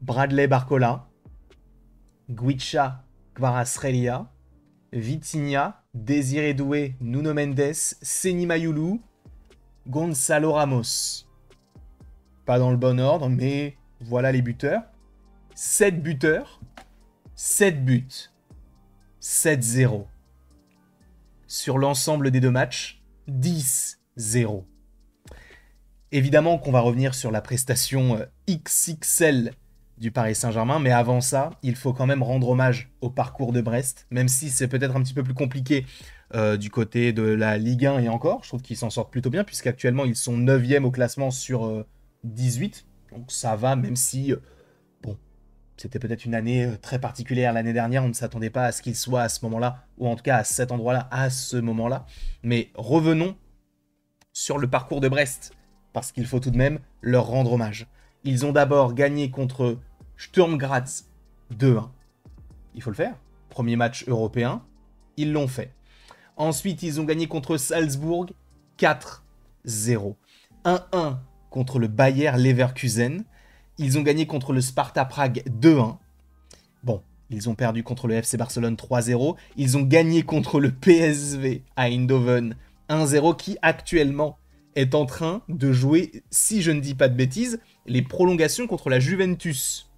Bradley Barcola, Guicha Kvaratskhelia, Vitinha, Désiré Doué, Nuno Mendes, Seny Mayulu, Gonzalo Ramos. Pas dans le bon ordre, mais voilà les buteurs. 7 buteurs, 7 buts, 7-0. Sur l'ensemble des deux matchs, 10-0. Évidemment qu'on va revenir sur la prestation XXL du Paris Saint-Germain, mais avant ça, il faut quand même rendre hommage au parcours de Brest, même si c'est peut-être un petit peu plus compliqué du côté de la Ligue 1 et encore. Je trouve qu'ils s'en sortent plutôt bien, puisqu'actuellement ils sont 9e au classement sur 18. Donc ça va, même si, bon, c'était peut-être une année très particulière l'année dernière, on ne s'attendait pas à ce qu'ils soient à ce moment-là, ou en tout cas à cet endroit-là, à ce moment-là. Mais revenons sur le parcours de Brest, parce qu'il faut tout de même leur rendre hommage. Ils ont d'abord gagné contre Sturm Graz 2-1. Il faut le faire. Premier match européen, ils l'ont fait. Ensuite, ils ont gagné contre Salzbourg 4-0. 1-1 contre le Bayer Leverkusen. Ils ont gagné contre le Sparta Prague 2-1. Bon, ils ont perdu contre le FC Barcelone 3-0. Ils ont gagné contre le PSV Eindhoven 1-0 qui actuellement est en train de jouer, si je ne dis pas de bêtises, les prolongations contre la Juventus.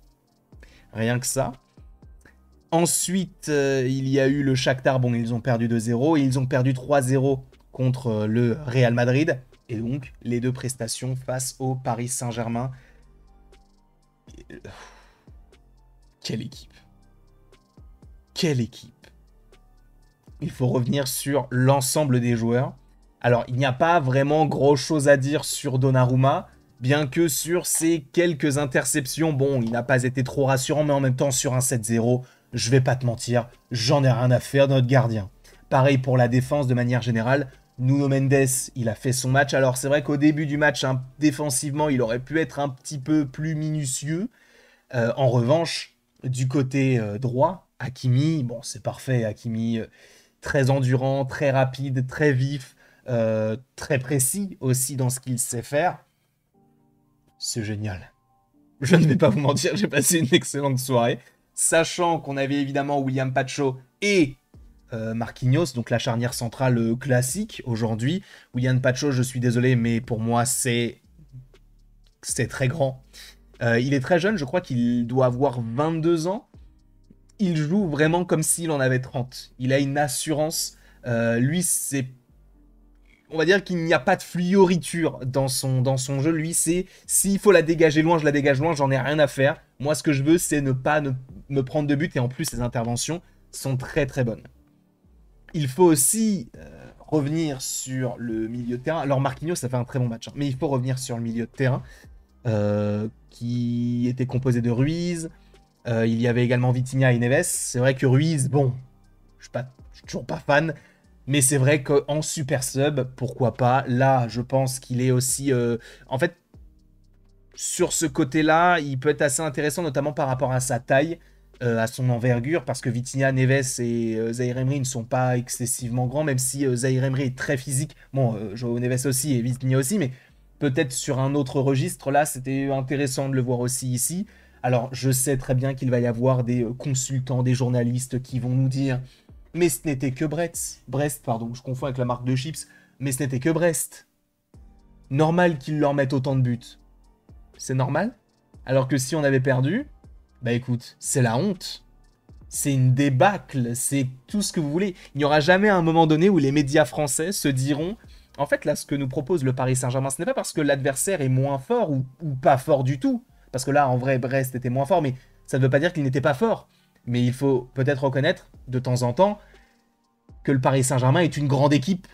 Rien que ça. Ensuite, il y a eu le Shakhtar. Bon, ils ont perdu 2-0. Et ils ont perdu 3-0 contre le Real Madrid. Et donc, les deux prestations face au Paris Saint-Germain. Quelle équipe. Quelle équipe. Il faut revenir sur l'ensemble des joueurs. Alors, il n'y a pas vraiment grand-chose à dire sur Donnarumma, bien que sur ses quelques interceptions, bon, il n'a pas été trop rassurant, mais en même temps, sur un 7-0, je vais pas te mentir, j'en ai rien à faire de notre gardien. Pareil pour la défense de manière générale, Nuno Mendes, il a fait son match. Alors, c'est vrai qu'au début du match, hein, défensivement, il aurait pu être un petit peu plus minutieux. En revanche, du côté droit, Hakimi, bon, c'est parfait, Hakimi, très endurant, très rapide, très vif, très précis aussi dans ce qu'il sait faire. C'est génial. Je ne vais pas vous mentir, j'ai passé une excellente soirée. Sachant qu'on avait évidemment William Pacho et Marquinhos, donc la charnière centrale classique aujourd'hui. William Pacho, je suis désolé, mais pour moi, c'est très grand. Il est très jeune, je crois qu'il doit avoir 22 ans. Il joue vraiment comme s'il en avait 30. Il a une assurance. Lui, c'est... On va dire qu'il n'y a pas de fluoriture dans son jeu. Lui, c'est s'il faut la dégager loin, je la dégage loin, j'en ai rien à faire. Moi, ce que je veux, c'est ne pas me prendre de but. Et en plus, ses interventions sont très très bonnes. Il faut aussi revenir sur le milieu de terrain. Alors, Marquinhos, ça fait un très bon match. Hein, mais il faut revenir sur le milieu de terrain qui était composé de Ruiz. Il y avait également Vitinha et Neves. C'est vrai que Ruiz, bon, je suis toujours pas fan. Mais c'est vrai qu'en super sub, pourquoi pas. Là, je pense qu'il est aussi... en fait, sur ce côté-là, il peut être assez intéressant, notamment par rapport à sa taille, à son envergure, parce que Vitinha, Neves et Zaïre Emery ne sont pas excessivement grands, même si Zaïre Emery est très physique. Bon, Joao Neves aussi et Vitinha aussi, mais peut-être sur un autre registre, là, c'était intéressant de le voir aussi ici. Alors, je sais très bien qu'il va y avoir des consultants, des journalistes qui vont nous dire... Mais ce n'était que Brest, pardon, je confonds avec la marque de chips. Mais ce n'était que Brest. Normal qu'ils leur mettent autant de buts. C'est normal. Alors que si on avait perdu, bah écoute, c'est la honte. C'est une débâcle, c'est tout ce que vous voulez. Il n'y aura jamais un moment donné où les médias français se diront... En fait, là, ce que nous propose le Paris Saint-Germain, ce n'est pas parce que l'adversaire est moins fort ou pas fort du tout. Parce que là, en vrai, Brest était moins fort, mais ça ne veut pas dire qu'il n'était pas fort. Mais il faut peut-être reconnaître, de temps en temps, que le Paris Saint-Germain est une grande équipe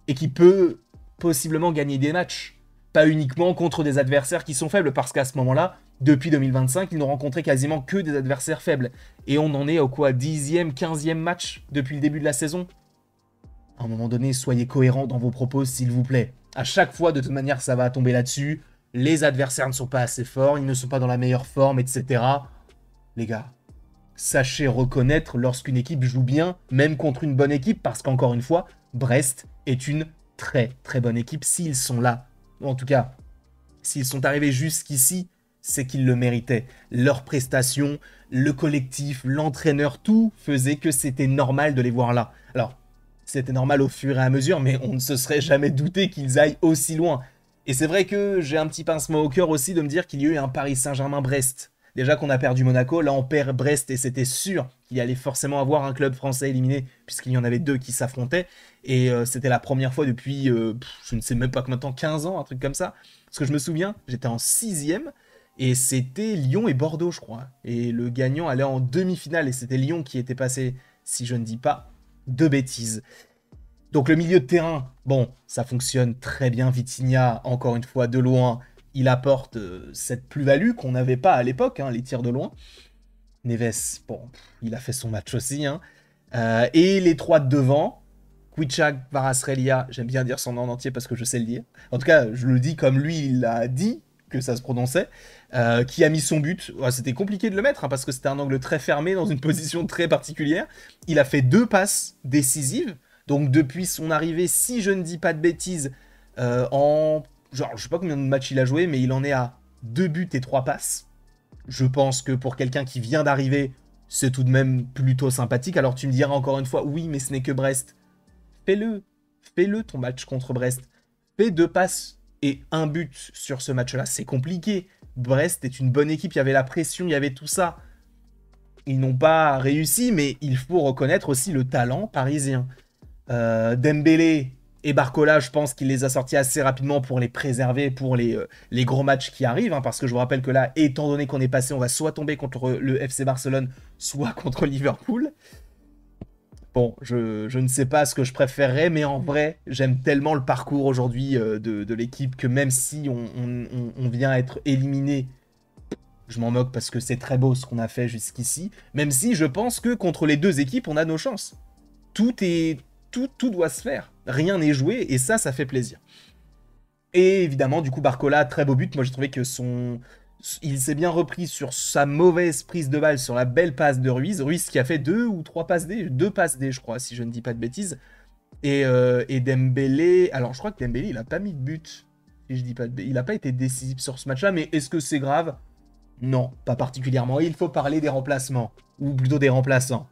et qui peut possiblement gagner des matchs. Pas uniquement contre des adversaires qui sont faibles, parce qu'à ce moment-là, depuis 2025, ils n'ont rencontré quasiment que des adversaires faibles. Et on en est au quoi, 10e, 15e match depuis le début de la saison. À un moment donné, soyez cohérents dans vos propos, s'il vous plaît. À chaque fois, de toute manière, ça va tomber là-dessus. Les adversaires ne sont pas assez forts, ils ne sont pas dans la meilleure forme, etc. Les gars, sachez reconnaître lorsqu'une équipe joue bien, même contre une bonne équipe, parce qu'encore une fois, Brest est une très très bonne équipe s'ils sont là. en tout cas, s'ils sont arrivés jusqu'ici, c'est qu'ils le méritaient. Leurs prestations, le collectif, l'entraîneur, tout faisait que c'était normal de les voir là. Alors, c'était normal au fur et à mesure, mais on ne se serait jamais douté qu'ils aillent aussi loin. Et c'est vrai que j'ai un petit pincement au cœur aussi de me dire qu'il y a eu un Paris Saint-Germain-Brest. Déjà qu'on a perdu Monaco, là on perd Brest et c'était sûr qu'il y allait forcément avoir un club français éliminé puisqu'il y en avait deux qui s'affrontaient. Et c'était la première fois depuis, je ne sais même pas combien de temps, 15 ans, un truc comme ça. Parce que je me souviens, j'étais en 6ème et c'était Lyon et Bordeaux je crois. Et le gagnant allait en demi-finale et c'était Lyon qui était passé, si je ne dis pas de bêtises. Donc le milieu de terrain, bon, ça fonctionne très bien. Vitinha, encore une fois, de loin, il apporte cette plus-value qu'on n'avait pas à l'époque, hein, les tirs de loin. Neves, bon, il a fait son match aussi. Hein. Et les trois de devant, Kvicha Kvaratskhelia, j'aime bien dire son nom en entier parce que je sais le dire. En tout cas, je le dis comme lui, il a dit que ça se prononçait. Qui a mis son but. Ouais, c'était compliqué de le mettre hein, parce que c'était un angle très fermé dans une position très particulière. Il a fait 2 passes décisives. Donc depuis son arrivée, si je ne dis pas de bêtises, en... Genre, je sais pas combien de matchs il a joué, mais il en est à 2 buts et 3 passes. Je pense que pour quelqu'un qui vient d'arriver, c'est tout de même plutôt sympathique. Alors tu me diras encore une fois, oui, mais ce n'est que Brest. Fais-le. Fais-le ton match contre Brest. Fais 2 passes et 1 but sur ce match-là. C'est compliqué. Brest est une bonne équipe, il y avait la pression, il y avait tout ça. Ils n'ont pas réussi, mais il faut reconnaître aussi le talent parisien. Dembélé et Barcola, je pense qu'il les a sortis assez rapidement pour les préserver pour les gros matchs qui arrivent, hein, parce que je vous rappelle que là, étant donné qu'on est passé, on va soit tomber contre le FC Barcelone, soit contre Liverpool. Bon, je ne sais pas ce que je préférerais, mais en vrai, j'aime tellement le parcours aujourd'hui de l'équipe que même si on vient être éliminé, je m'en moque parce que c'est très beau ce qu'on a fait jusqu'ici, même si je pense que contre les deux équipes, on a nos chances. Tout doit se faire. Rien n'est joué et ça fait plaisir. Et évidemment, du coup, Barcola, très beau but. Moi, j'ai trouvé que il s'est bien repris sur sa mauvaise prise de balle, sur la belle passe de Ruiz. Ruiz qui a fait 2 ou 3 passes D, 2 passes D, je crois, si je ne dis pas de bêtises. Et Dembélé, alors je crois que Dembélé, il a pas mis de but. Si je dis pas il n'a pas été décisif sur ce match-là, mais est-ce que c'est grave? Non, pas particulièrement. Et il faut parler des remplacements, ou plutôt des remplaçants.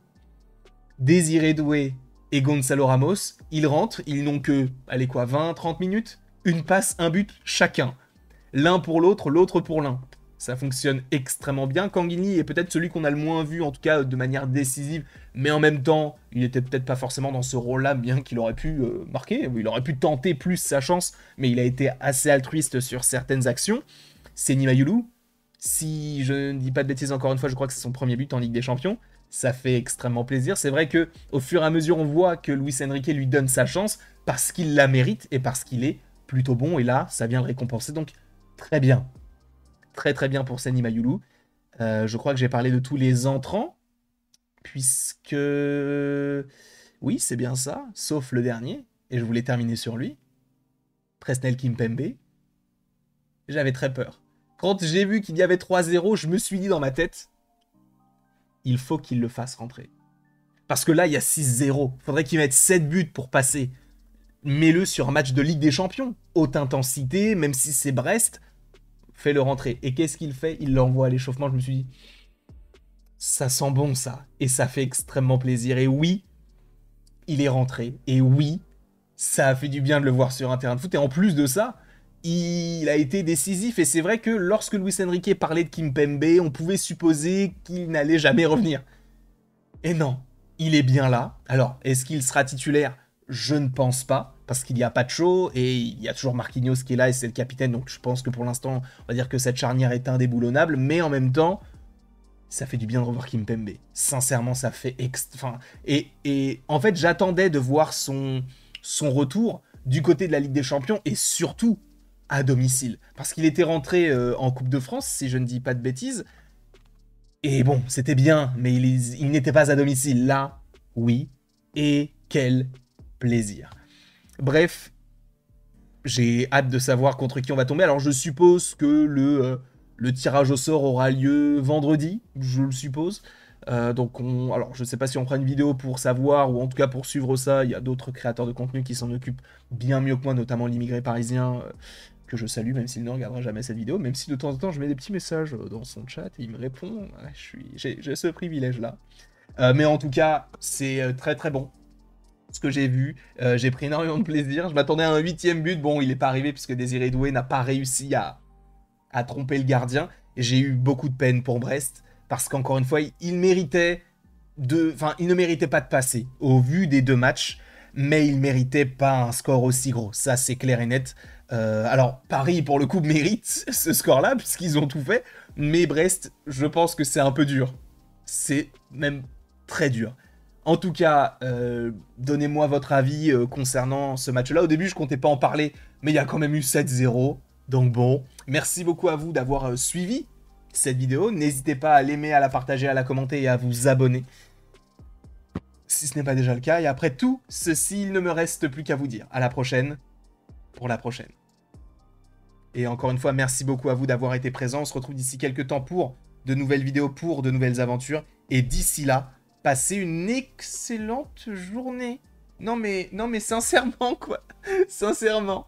Désiré Doué et Gonzalo Ramos, ils rentrent, ils n'ont que, allez quoi, 20-30 minutes, une passe, un but chacun. L'un pour l'autre, l'autre pour l'un. Ça fonctionne extrêmement bien. Kanguini est peut-être celui qu'on a le moins vu, en tout cas de manière décisive, mais en même temps, il était peut-être pas forcément dans ce rôle-là, bien qu'il aurait pu marquer, il aurait pu tenter plus sa chance, mais il a été assez altruiste sur certaines actions. Seny Mayulu, si je ne dis pas de bêtises encore une fois, je crois que c'est son premier but en Ligue des Champions. Ça fait extrêmement plaisir. C'est vrai que au fur et à mesure, on voit que Luis Enrique lui donne sa chance parce qu'il la mérite et parce qu'il est plutôt bon. Et là, ça vient le récompenser. Donc, très bien. Très très bien pour Seny Mayulu. Je crois que j'ai parlé de tous les entrants. Puisque... Oui, c'est bien ça. Sauf le dernier. Et je voulais terminer sur lui. Presnel Kimpembe. J'avais très peur. Quand j'ai vu qu'il y avait 3-0, je me suis dit dans ma tête, il faut qu'il le fasse rentrer. Parce que là, il y a 6-0. Faudrait qu'il mette 7 buts pour passer. Mets-le sur un match de Ligue des Champions. Haute intensité, même si c'est Brest, fais-le rentrer. Et qu'est-ce qu'il fait? Il l'envoie à l'échauffement. Je me suis dit, ça sent bon ça. Et ça fait extrêmement plaisir. Et oui, il est rentré. Et oui, ça a fait du bien de le voir sur un terrain de foot. Et en plus de ça, il a été décisif. Et c'est vrai que lorsque Luis Enrique parlait de Kimpembe, on pouvait supposer qu'il n'allait jamais revenir. Et non, il est bien là. Alors, est-ce qu'il sera titulaire? Je ne pense pas, parce qu'il y a Pacho et il y a toujours Marquinhos qui est là et c'est le capitaine. Donc je pense que pour l'instant, on va dire que cette charnière est indéboulonnable. Mais en même temps, ça fait du bien de revoir Kimpembe. Sincèrement, ça fait... Et en fait, j'attendais de voir son retour du côté de la Ligue des Champions et surtout à domicile. Parce qu'il était rentré en Coupe de France, si je ne dis pas de bêtises. Et bon, c'était bien, mais il n'était pas à domicile. Là, oui. Et quel plaisir. Bref, j'ai hâte de savoir contre qui on va tomber. Alors, je suppose que le tirage au sort aura lieu vendredi, je le suppose. Alors, je ne sais pas si on fera une vidéo pour savoir, ou en tout cas pour suivre ça. Il y a d'autres créateurs de contenu qui s'en occupent bien mieux que moi, notamment l'immigré parisien. que je salue, même s'il ne regardera jamais cette vidéo, même si de temps en temps je mets des petits messages dans son chat et il me répond. J'ai ce privilège-là. Mais en tout cas, c'est très très bon. Ce que j'ai vu, j'ai pris énormément de plaisir. Je m'attendais à un 8e but. Bon, il n'est pas arrivé puisque Désiré Doué n'a pas réussi à tromper le gardien. Et j'ai eu beaucoup de peine pour Brest parce qu'encore une fois, il méritait enfin, il ne méritait pas de passer au vu des 2 matchs, mais il méritait pas un score aussi gros. Ça, c'est clair et net. Alors, Paris, pour le coup, mérite ce score-là puisqu'ils ont tout fait. Mais Brest, je pense que c'est un peu dur. C'est même très dur. En tout cas, donnez-moi votre avis concernant ce match-là. Au début, je comptais pas en parler, mais il y a quand même eu 7-0. Donc bon, merci beaucoup à vous d'avoir suivi cette vidéo. N'hésitez pas à l'aimer, à la partager, à la commenter et à vous abonner, si ce n'est pas déjà le cas. Et après tout ceci, il ne me reste plus qu'à vous dire à la prochaine pour la prochaine. Et encore une fois, merci beaucoup à vous d'avoir été présents. On se retrouve d'ici quelques temps pour de nouvelles vidéos, pour de nouvelles aventures. Et d'ici là, passez une excellente journée. Non mais sincèrement quoi. Sincèrement.